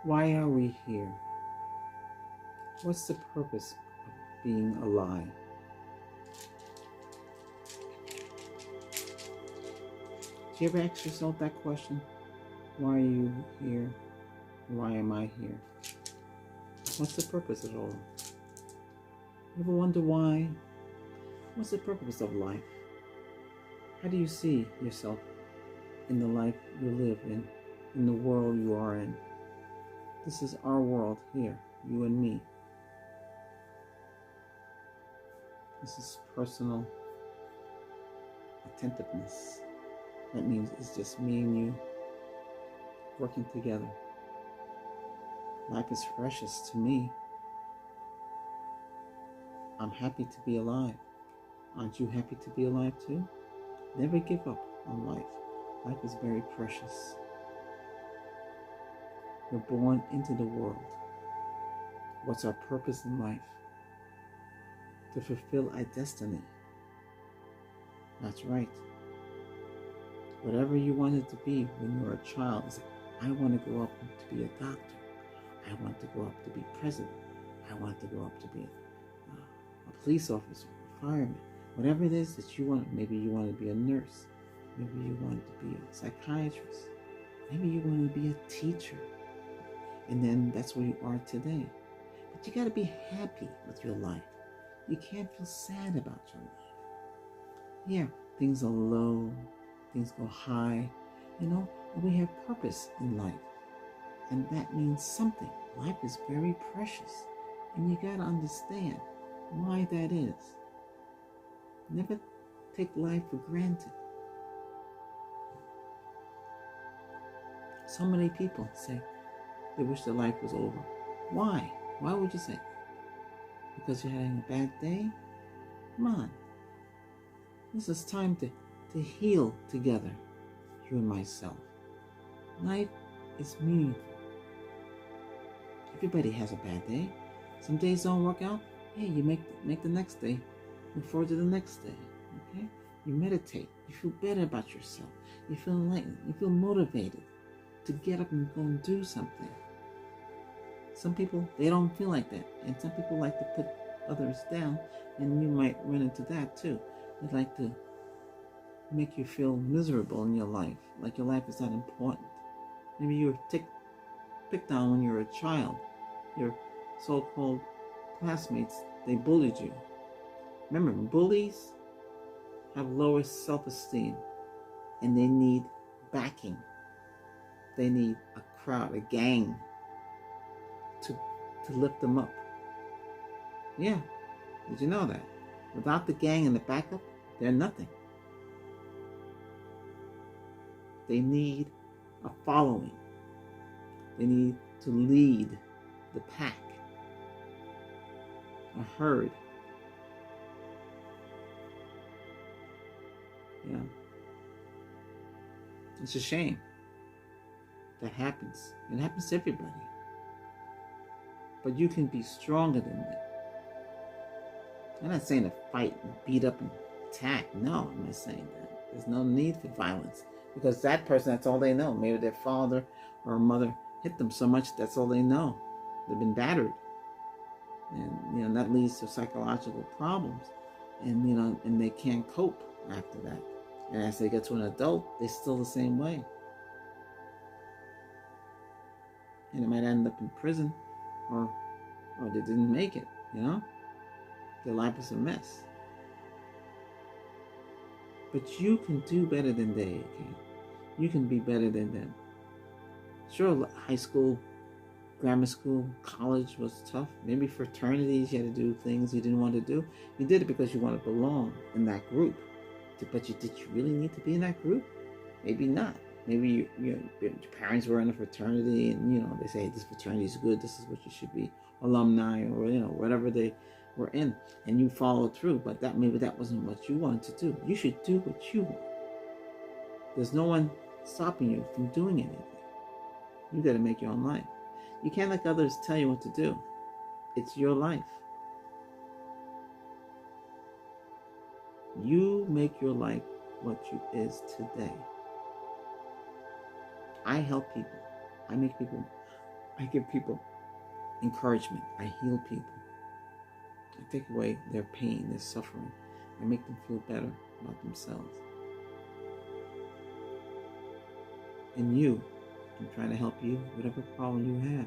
Why are we here? What's the purpose of being alive? Do you ever ask yourself that question? Why are you here? Why am I here? What's the purpose of it all? You ever wonder why? What's the purpose of life? How do you see yourself in the life you live in the world you are in? This is our world here, you and me. This is personal attentiveness. That means it's just me and you working together. Life is precious to me. I'm happy to be alive. Aren't you happy to be alive too? Never give up on life. Life is very precious. We're born into the world. What's our purpose in life? To fulfill our destiny. That's right. Whatever you wanted to be when you were a child, is I want to grow up to be a doctor. I want to grow up to be president. I want to grow up to be a police officer, a fireman. Whatever it is that you want. Maybe you want to be a nurse. Maybe you want to be a psychiatrist. Maybe you want to be a teacher. And then that's where you are today. But you got to be happy with your life. You can't feel sad about your life. Yeah, things are low. Things go high. And we have purpose in life. And that means something. Life is very precious. And you got to understand why that is. Never take life for granted. So many people say they wish their life was over. Why? Why would you say that? Because you're having a bad day? Come on. This is time to heal together, you and myself. Life is meaningful. Everybody has a bad day. Some days don't work out. Hey, you make the next day. Look forward to the next day. Okay? You meditate. You feel better about yourself. You feel enlightened. You feel motivated to get up and go and do something. Some people, they don't feel like that. And some people like to put others down. And you might run into that too. They like to make you feel miserable in your life. Like your life is not important. Maybe you were picked on when you were a child. Your so-called classmates, they bullied you. Remember, bullies have lower self-esteem and they need backing. They need a crowd, a gang to lift them up. Yeah, did you know that? Without the gang and the backup, they're nothing. They need a following. They need to lead the pack, a herd. Yeah. It's a shame that happens. It happens to everybody. But you can be stronger than that. I'm not saying to fight and beat up and attack. No, I'm not saying that. There's no need for violence. Because that person, that's all they know. Maybe their father or mother hit them so much, that's all they know. They've been battered. And, that leads to psychological problems. And they can't cope after that. And as they get to an adult, they're still the same way. And they might end up in prison or they didn't make it, Their life is a mess. But you can do better than they can. You can be better than them. Sure, high school, grammar school, college was tough. Maybe fraternities, you had to do things you didn't want to do. You did it because you want to belong in that group. But did you really need to be in that group? Maybe not. Maybe your parents were in a fraternity and, they say, hey, this fraternity is good. This is what you should be. Alumni or, whatever they were in. And you followed through. But maybe that wasn't what you wanted to do. You should do what you want. There's no one stopping you from doing anything. You got to make your own life. You can't let others tell you what to do. It's your life. You make your life what it is today. I help people. I make people I give people encouragement. I heal people. I take away their pain, their suffering. I make them feel better about themselves. And you, I'm trying to help you, whatever problem you have.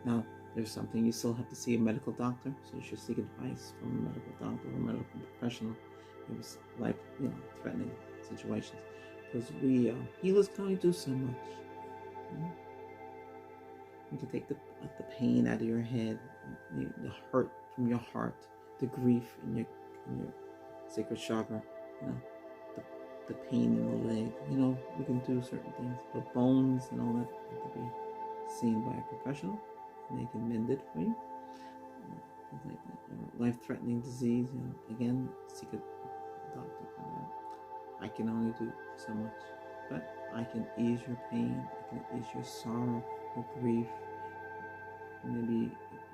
Now, there's something you still have to see a medical doctor, so you should seek advice from a medical doctor or a medical professional. It was life, threatening situations, because healers can only do so much. You can take the pain out of your head, the hurt from your heart, the grief in your sacred chakra, the pain in the leg. We can do certain things, but bones and all that have to be seen by a professional, and they can mend it for you. Things like that. Life-threatening disease, again, seek a doctor for that. I can only do so much, but I can ease your pain. I can ease your sorrow, your grief. Maybe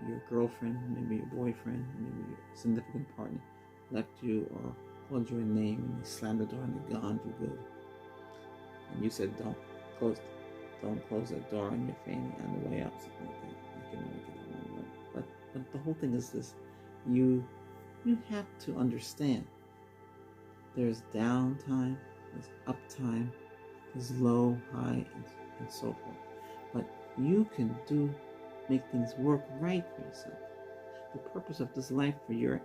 your girlfriend, maybe your boyfriend, maybe your significant partner left you or called you a name, and they slammed the door and they're gone for good. And you said, don't close that door on your family on the way out, something like that. I can make it that one. But the whole thing is this: you have to understand. There's downtime, there's uptime, there's low, high, and so forth. But you can make things work right for yourself. The purpose of this life you're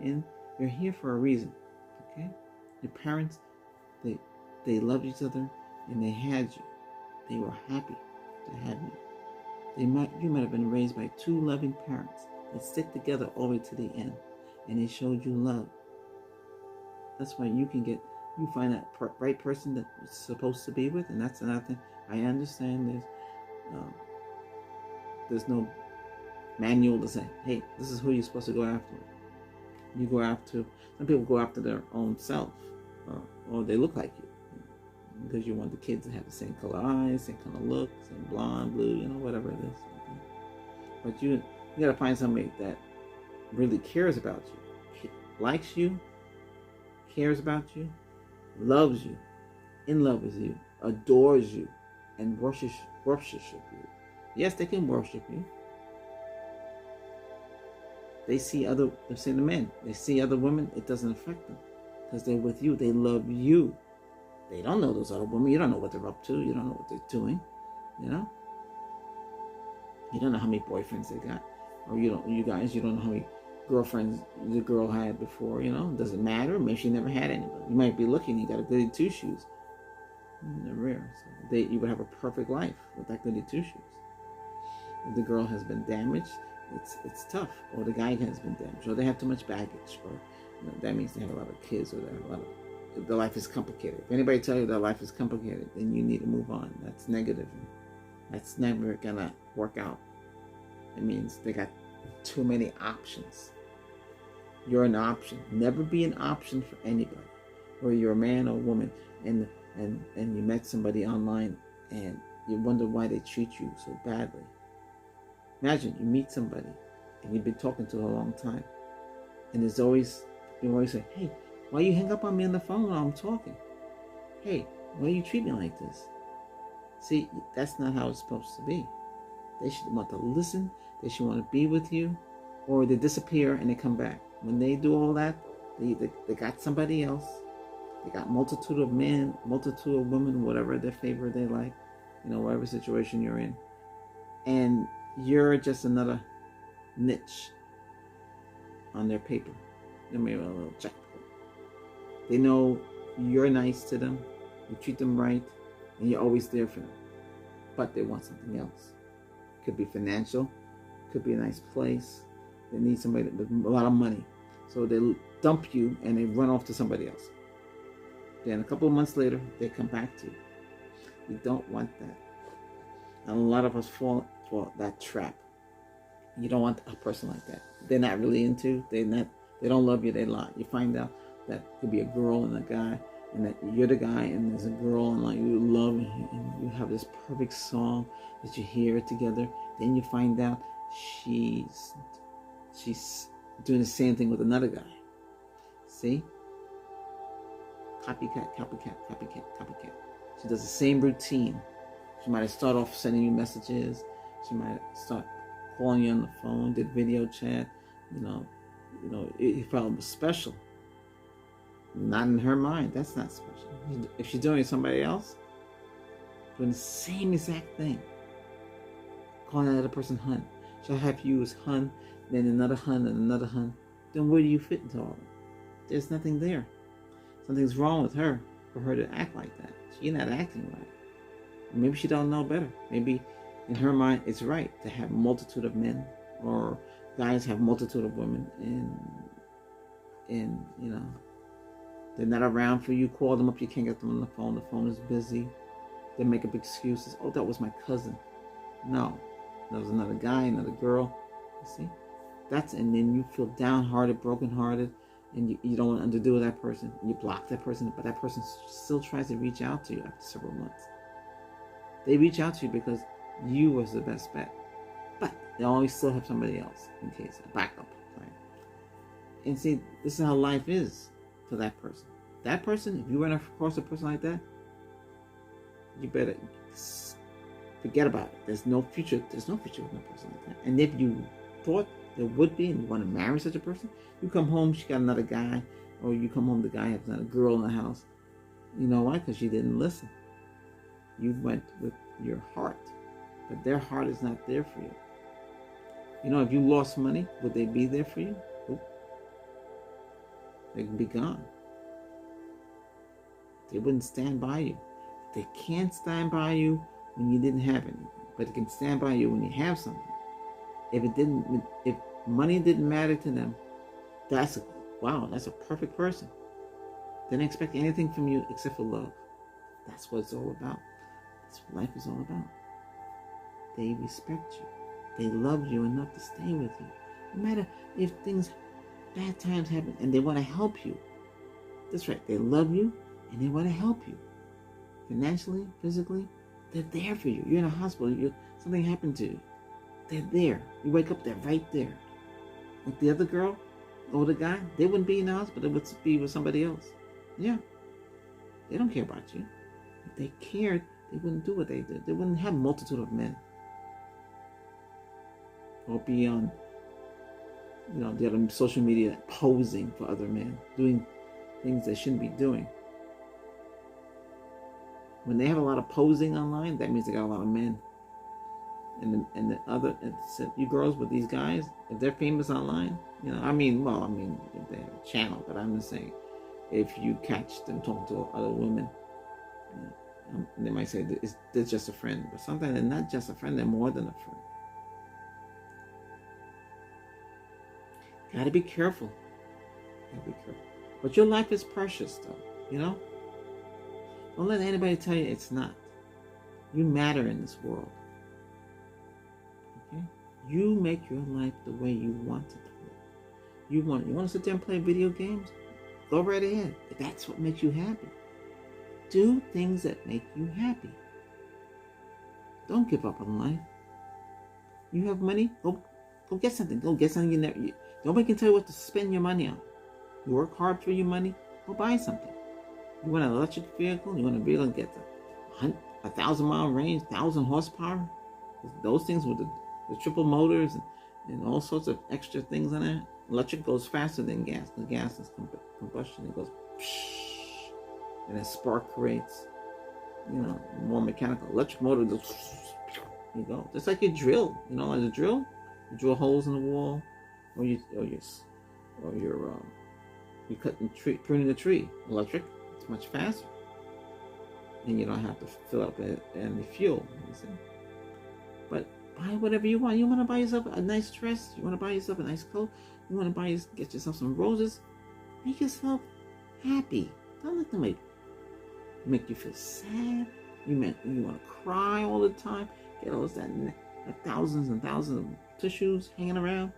here for a reason. Okay? Your parents, they loved each other and they had you. They were happy to have you. You might have been raised by two loving parents that stick together all the way to the end, and they showed you love. That's why you find that right person that you're supposed to be with, and that's another thing. I understand there's no manual to say, hey, this is who you're supposed to go after. Some people go after their own self, or they look like you, because you want the kids to have the same color eyes, same kind of look, same blonde, blue, whatever it is. But you got to find somebody that really cares about you, likes you, cares about you, loves you, in love with you, adores you, and worships you. Yes, they can worship you. They see the men. They see other women. It doesn't affect them, because they're with you. They love you. They don't know those other women. You don't know what they're up to. You don't know what they're doing. You don't know how many boyfriends they got, or you don't know how many girlfriends the girl had before. It doesn't matter. Maybe she never had anybody. You might be looking. You got a goody two shoes. They're rare. So you would have a perfect life with that goody two shoes. If the girl has been damaged, it's tough, or the guy has been damaged, or they have too much baggage, or that means they have a lot of kids, or they have their life is complicated. If anybody tells you their life is complicated, then you need to move on. That's negative. That's never gonna work out. It means they got too many options. You're an option. Never be an option for anybody. Or you're a man or woman, and you met somebody online, and you wonder why they treat you so badly. Imagine you meet somebody and you've been talking to her a long time, and you always say, hey, why you hang up on me on the phone while I'm talking? Hey, why you treat me like this? See, that's not how it's supposed to be. They should want to listen. They should want to be with you, or they disappear and they come back. When they do all that, they got somebody else. They got multitude of men, multitude of women, whatever their favorite they like, whatever situation you're in. And you're just another niche on their paper. They may have a little check. They know you're nice to them, you treat them right, and you're always there for them. But they want something else. Could be financial, could be a nice place. They need somebody with a lot of money. So they dump you and they run off to somebody else. Then a couple of months later, they come back to you. You don't want that. And a lot of us fall for that trap. You don't want a person like that. They're not really into, they don't love you, they lie. You find out that could be a girl and a guy, and that you're the guy and there's a girl, and like you love, and you have this perfect song that you hear together. Then you find out she's doing the same thing with another guy. See? Copycat. She does the same routine. She might have started off sending you messages. She might start calling you on the phone, did video chat. It felt special. Not in her mind. That's not special. If she's doing it to somebody else, doing the same exact thing, calling that other person hun. She'll have you as hun, then another hun and another hun. Then where do you fit into all of it? There's nothing there. Something's wrong with her for her to act like that. She's not acting right. Maybe she don't know better. Maybe in her mind it's right to have a multitude of men, or guys have a multitude of women, and they're not around for you. Call them up, you can't get them on the phone. The phone is busy. They make up excuses. Oh, that was my cousin. No, that was another guy, another girl. You see, and then you feel downhearted, brokenhearted, and you don't want to do with that person. You block that person, but that person still tries to reach out to you after several months. They reach out to you because you was the best bet, but they always still have somebody else in case, a backup plan. And see, this is how life is for that person. That person, if you run across a person like that, you better forget about it. There's no future with a person like that. And if you thought there would be, and you want to marry such a person, you come home, she got another guy, or you come home, the guy has another girl in the house. You know why? Because you didn't listen. You went with your heart, but their heart is not there for you. If you lost money, would they be there for you? Nope. They can be gone. They wouldn't stand by you. They can't stand by you when you didn't have anything, but they can stand by you when you have something. If money didn't matter to them, that's a perfect person. They don't expect anything from you except for love. That's what it's all about. That's what life is all about. They respect you. They love you enough to stay with you. No matter if bad times happen, and they want to help you. That's right. They love you and they want to help you. Financially, physically, they're there for you. You're in a hospital. Something happened to you. They're there. You wake up, they're right there. Like the other girl or the guy, they wouldn't be in the hospital. They would be with somebody else. Yeah. They don't care about you. If they cared, they wouldn't do what they did. They wouldn't have a multitude of men. Or be on, the other social media posing for other men, doing things they shouldn't be doing. When they have a lot of posing online, that means they got a lot of men. And you girls with these guys, if they're famous online, if they have a channel, but I'm just saying, if you catch them talking to other women, they might say they're just a friend, but sometimes they're not just a friend, they're more than a friend. Gotta be careful. But your life is precious, though, Don't let anybody tell you it's not. You matter in this world. Okay? You make your life the way you want it to be. You want to sit there and play video games? Go right ahead. If that's what makes you happy. Do things that make you happy. Don't give up on life. You have money? Go get something. Go get something nobody can tell you what to spend your money on. You work hard for your money? Go buy something. You want an electric vehicle? You want a vehicle that gets a 1,000-mile range, 1,000 horsepower? Those things with the triple motors and all sorts of extra things on it. Electric goes faster than gas. The gas is combustion. It goes psh, and a spark creates, more mechanical. Electric motor goes, you go. Just like you drill. Like a drill, you drill holes in the wall, or you're cutting pruning a tree. Electric, it's much faster, and you don't have to fill up any fuel. You see? But buy whatever you want. You want to buy yourself a nice dress. You want to buy yourself a nice coat. You want to get yourself some roses. Make yourself happy. Don't let them make you feel sad. You want to cry all the time. Get all that thousands and thousands of tissues hanging around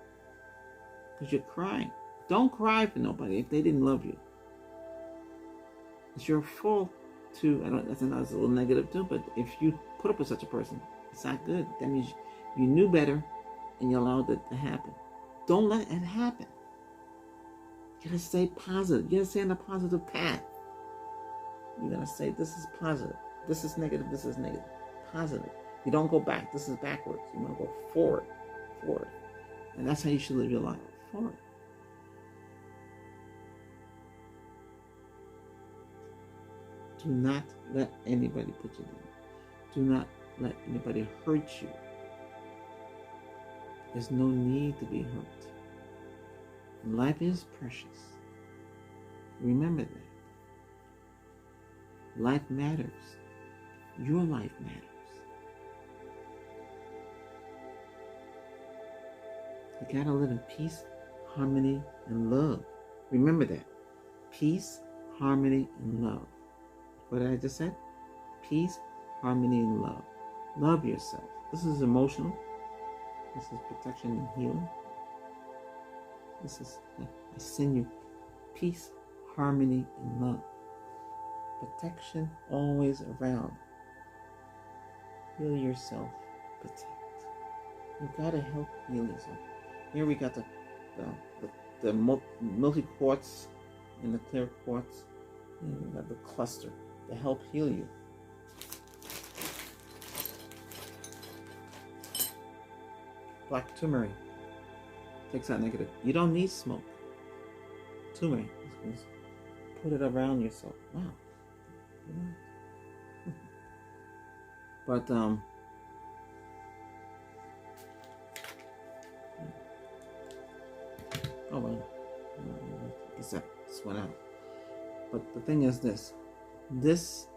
because you're crying. Don't cry for nobody if they didn't love you. It's your fault that's a little negative too, but if you put up with such a person, it's not good. That means you knew better and you allowed it to happen. Don't let it happen. You gotta stay positive. You gotta stay on a positive path. You gotta say, this is positive. This is negative. This is negative. positive. You don't go back. This is backwards. You want to go forward, forward. And that's how you should live your life, forward. Do not let anybody put you down. Do not let anybody hurt you. There's no need to be hurt. Life is precious. Remember that. Life matters. Your life matters. You gotta live in peace, harmony, and love. Remember that. Peace, harmony, and love. What did I just say? Peace, harmony, and love. Love yourself. This is emotional. This is protection and healing. This is, I send you peace, harmony, and love. Protection always around. Heal yourself. Protect. You gotta help heal yourself. Here we got the multi quartz and the clear quartz, and we got the cluster to help heal you. Black turmeric takes out negative. You don't need smoke. Turmeric. Just put it around yourself. Wow. Yeah. But oh well, I guess that just went out. But the thing is this is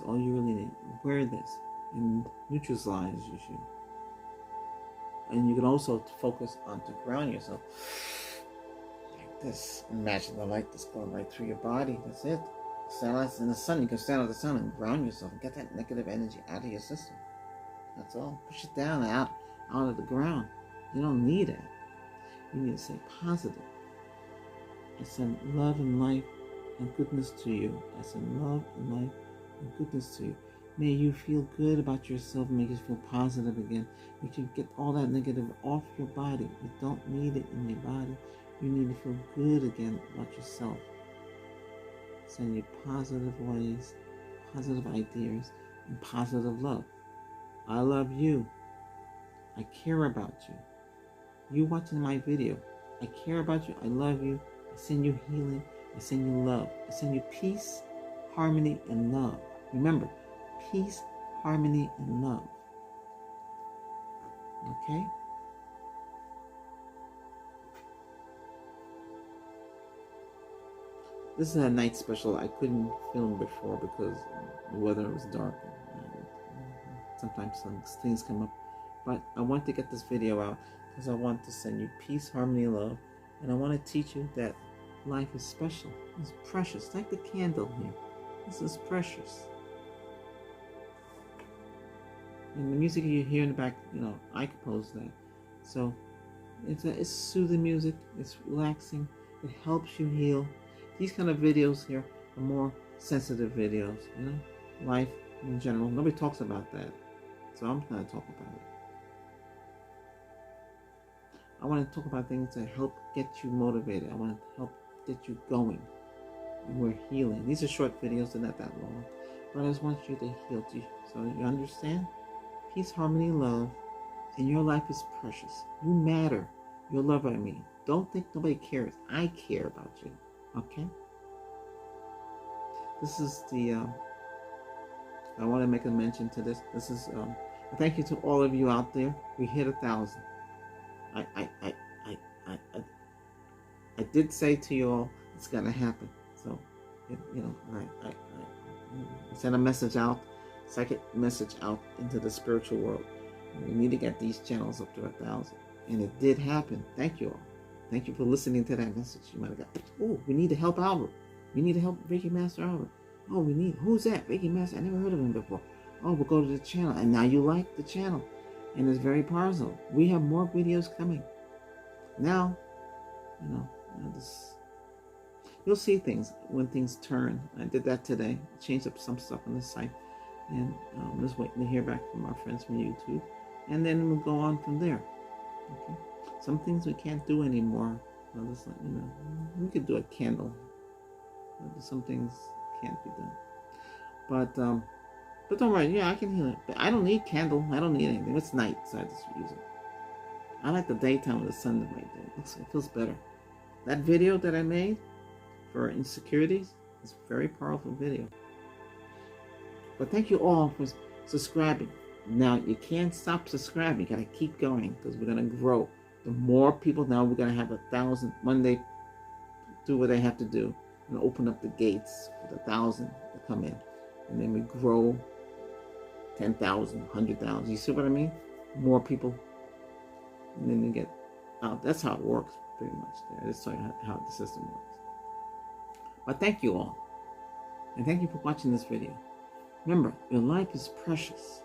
all you really need. Wear this and neutralize you. And you can also focus on to ground yourself. Like this. Imagine the light that's going right through your body. That's it. Stand out in the sun. You can stand out in the sun and ground yourself and get that negative energy out of your system. That's all. Push it down and out of the ground. You don't need it. You need to stay positive. I send love and life and goodness to you. I send love and life and goodness to you. May you feel good about yourself. Make you feel positive again. You can get all that negative off your body. You don't need it in your body. You need to feel good again about yourself. Send you positive ways, positive ideas, and positive love. I love you. I care about you. You watching my video. I care about you. I love you. I send you healing. I send you love. I send you peace, harmony, and love. Remember, peace, harmony, and love. Okay? This is a night special. I couldn't film before because the weather was dark. And sometimes some things come up. But I want to get this video out because I want to send you peace, harmony, love. And I want to teach you that life is special. It's precious. Like the candle here. This is precious. And the music you hear in the back, I composed that. So it's soothing music. It's relaxing. It helps you heal. These kind of videos here are more sensitive videos, life in general. Nobody talks about that. So I'm going to talk about it. I want to talk about things that help get you motivated. I want to help get you going. And we're healing. These are short videos. They're not that long. But I just want you to heal. So you understand? Peace, harmony, love. And your life is precious. You matter. Your love, I mean. Don't think nobody cares. I care about you. Okay? This is I want to make a mention to this. This is, a thank you to all of you out there. We hit 1,000. I did say to you all, it's going to happen. So, I sent a message out, psychic message out into the spiritual world. We need to get these channels up to 1,000. And it did happen. Thank you all. Thank you for listening to that message. You might have got, oh, we need to help Albert. We need to help Reiki Master Albert. Oh, who's that? Reiki Master, I never heard of him before. Oh, we'll go to the channel. And now you like the channel. And it's very powerful. We have more videos coming. Now, you'll see things when things turn. I did that today. Changed up some stuff on the site. And I'm just waiting to hear back from our friends from YouTube. And then we'll go on from there. Okay. Some things we can't do anymore. We could do a candle. But some things can't be done. But But don't worry, yeah, I can heal it. But I don't need candle. I don't need anything. It's night, so I just use it. I like the daytime with the sun right there. It feels better. That video that I made for insecurities is a very powerful video. But thank you all for subscribing. Now, you can't stop subscribing. You got to keep going because we're going to grow. The more people now, we're going to have 1,000. When they do what they have to do and open up the gates for the 1,000 to come in. And then we grow 10,000, 100,000. You see what I mean? More people. And then you get out. That's how it works pretty much there. That's how the system works. But thank you all. And thank you for watching this video. Remember, your life is precious.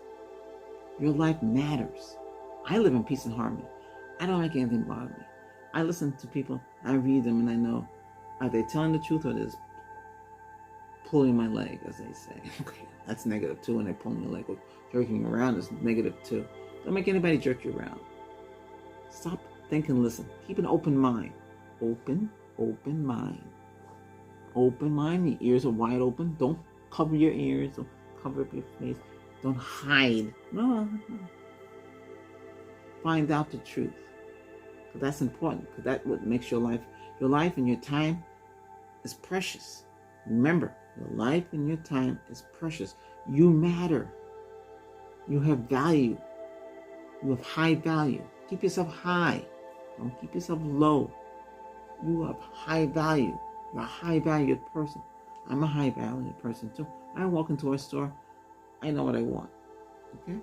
Your life matters. I live in peace and harmony. I don't like anything bother me. I listen to people, I read them, and I know, are they telling the truth or they're just pulling my leg, as they say? Okay, that's -2, and they're pulling your leg or jerking you around is -2. Don't make anybody jerk you around. Stop, think, and listen. Keep an open mind. Open mind. Open mind. Your ears are wide open. Don't cover your ears. Don't cover up your face. Don't hide. No. Find out the truth. Because that's important. Because that's what makes your life and your time is precious. Remember, your life and your time is precious. You matter. You have value. You have high value. Keep yourself high. Don't keep yourself low. You have high value. You're a high valued person. I'm a high valued person too. I walk into a store, I know what I want. Okay?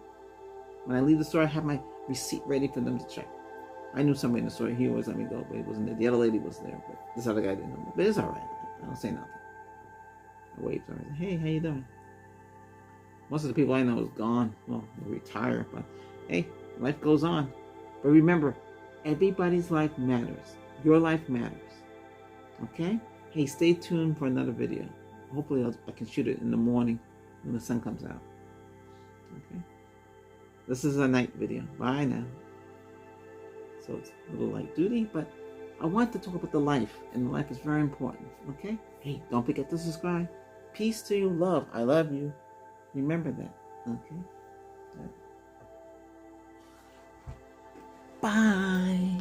When I leave the store, I have my receipt ready for them to check. I knew somebody in the store. He always let me go, but he wasn't there. The other lady was there, but this other guy didn't know me. But it's all right. I don't say nothing. I wave to her. I say, hey, how you doing? Most of the people I know is gone. Well, they retire, but hey, life goes on. But remember, everybody's life matters. Your life matters. Okay? Hey, stay tuned for another video. Hopefully I can shoot it in the morning when the sun comes out. Okay? This is a night video. Bye now. So it's a little light duty, but I want to talk about the life, and life is very important. Okay? Hey, don't forget to subscribe. Peace to you, love. I love you. Remember that. Okay? Bye.